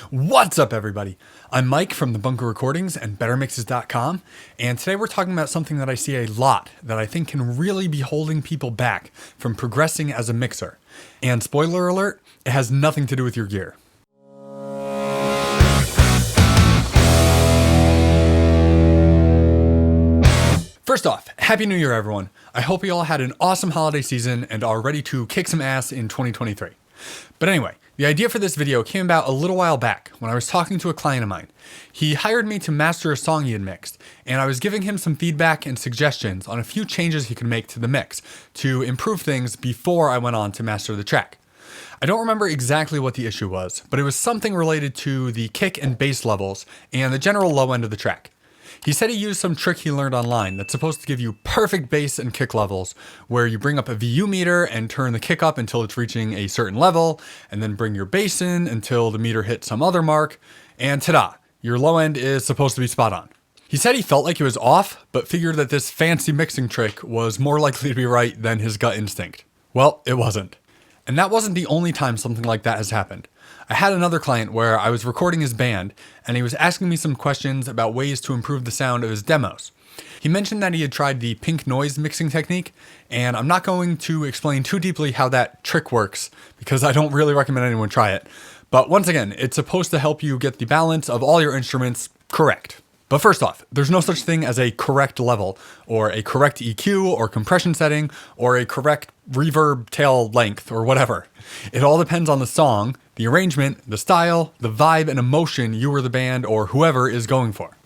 What's up, everybody? I'm Mike from The Bunker Recordings and BetterMixes.com, and today we're talking about something that I see a lot that I think can really be holding people back from progressing as a mixer. And spoiler alert, it has nothing to do with your gear. First off, Happy New Year, everyone. I hope you all had an awesome holiday season and are ready to kick some ass in 2023. But anyway, the idea for this video came about a little while back when I was talking to a client of mine. He hired me to master a song he had mixed, and I was giving him some feedback and suggestions on a few changes he could make to the mix to improve things before I went on to master the track. I don't remember exactly what the issue was, but it was something related to the kick and bass levels and the general low end of the track. He said he used some trick he learned online that's supposed to give you perfect bass and kick levels, where you bring up a VU meter and turn the kick up until it's reaching a certain level, and then bring your bass in until the meter hits some other mark, and ta-da, your low end is supposed to be spot on. He said he felt like it was off, but figured that this fancy mixing trick was more likely to be right than his gut instinct. Well, it wasn't. And that wasn't the only time something like that has happened. I had another client where I was recording his band, and he was asking me some questions about ways to improve the sound of his demos. He mentioned that he had tried the pink noise mixing technique, and I'm not going to explain too deeply how that trick works, because I don't really recommend anyone try it. But once again, it's supposed to help you get the balance of all your instruments correct. But first off, there's no such thing as a correct level, or a correct EQ or compression setting, or a correct reverb tail length, or whatever. It all depends on the song, the arrangement, the style, the vibe and emotion you or the band or whoever is going for.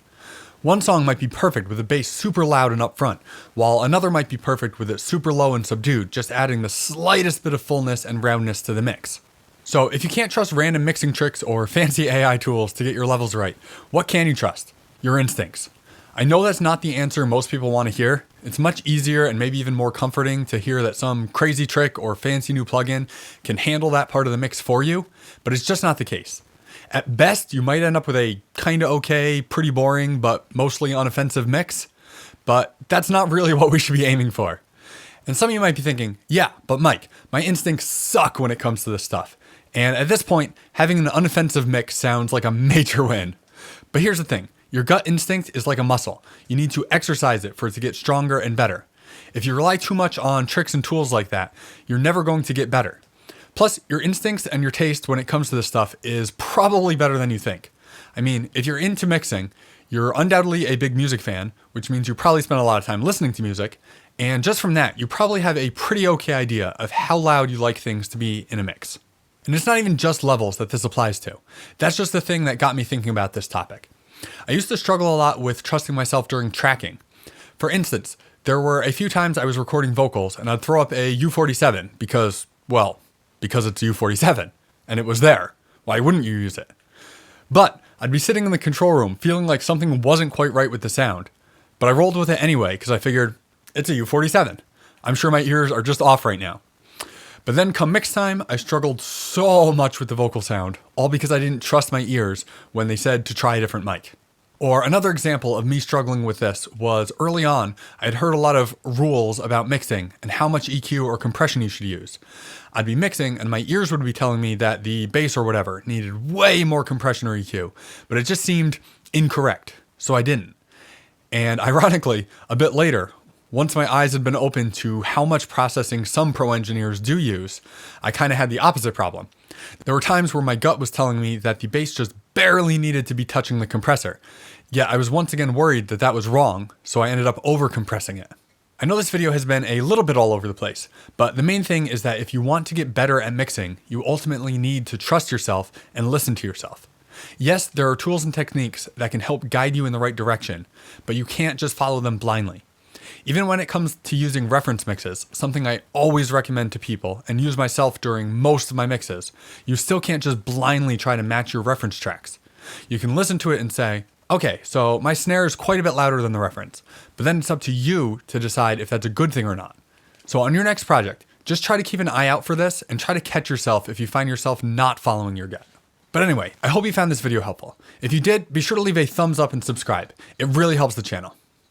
One song might be perfect with the bass super loud and upfront, while another might be perfect with it super low and subdued, just adding the slightest bit of fullness and roundness to the mix. So if you can't trust random mixing tricks or fancy AI tools to get your levels right, what can you trust? Your instincts. I know that's not the answer most people want to hear. It's much easier and maybe even more comforting to hear that some crazy trick or fancy new plugin can handle that part of the mix for you, but it's just not the case. At best, you might end up with a kinda okay, pretty boring, but mostly unoffensive mix, but that's not really what we should be aiming for. And some of you might be thinking, yeah, but Mike, my instincts suck when it comes to this stuff. And at this point, having an unoffensive mix sounds like a major win. But here's the thing. Your gut instinct is like a muscle. You need to exercise it for it to get stronger and better. If you rely too much on tricks and tools like that, you're never going to get better. Plus, your instincts and your taste when it comes to this stuff is probably better than you think. I mean, if you're into mixing, you're undoubtedly a big music fan, which means you probably spend a lot of time listening to music, and just from that, you probably have a pretty okay idea of how loud you like things to be in a mix. And it's not even just levels that this applies to. That's just the thing that got me thinking about this topic. I used to struggle a lot with trusting myself during tracking. For instance, there were a few times I was recording vocals and I'd throw up a U47 because it's U47 and it was there. Why wouldn't you use it? But I'd be sitting in the control room feeling like something wasn't quite right with the sound, but I rolled with it anyway because I figured it's a U47. I'm sure my ears are just off right now. But then come mix time, I struggled so much with the vocal sound, all because I didn't trust my ears when they said to try a different mic. Or another example of me struggling with this was early on, I had heard a lot of rules about mixing and how much EQ or compression you should use. I'd be mixing and my ears would be telling me that the bass or whatever needed way more compression or EQ, but it just seemed incorrect, so I didn't. And ironically, a bit later, once my eyes had been open to how much processing some pro engineers do use, I kind of had the opposite problem. There were times where my gut was telling me that the bass just barely needed to be touching the compressor, yet I was once again worried that that was wrong, so I ended up over-compressing it. I know this video has been a little bit all over the place, but the main thing is that if you want to get better at mixing, you ultimately need to trust yourself and listen to yourself. Yes, there are tools and techniques that can help guide you in the right direction, but you can't just follow them blindly. Even when it comes to using reference mixes, something I always recommend to people and use myself during most of my mixes, you still can't just blindly try to match your reference tracks. You can listen to it and say, okay, so my snare is quite a bit louder than the reference, but then it's up to you to decide if that's a good thing or not. So on your next project, just try to keep an eye out for this and try to catch yourself if you find yourself not following your gut. But anyway, I hope you found this video helpful. If you did, be sure to leave a thumbs up and subscribe. It really helps the channel.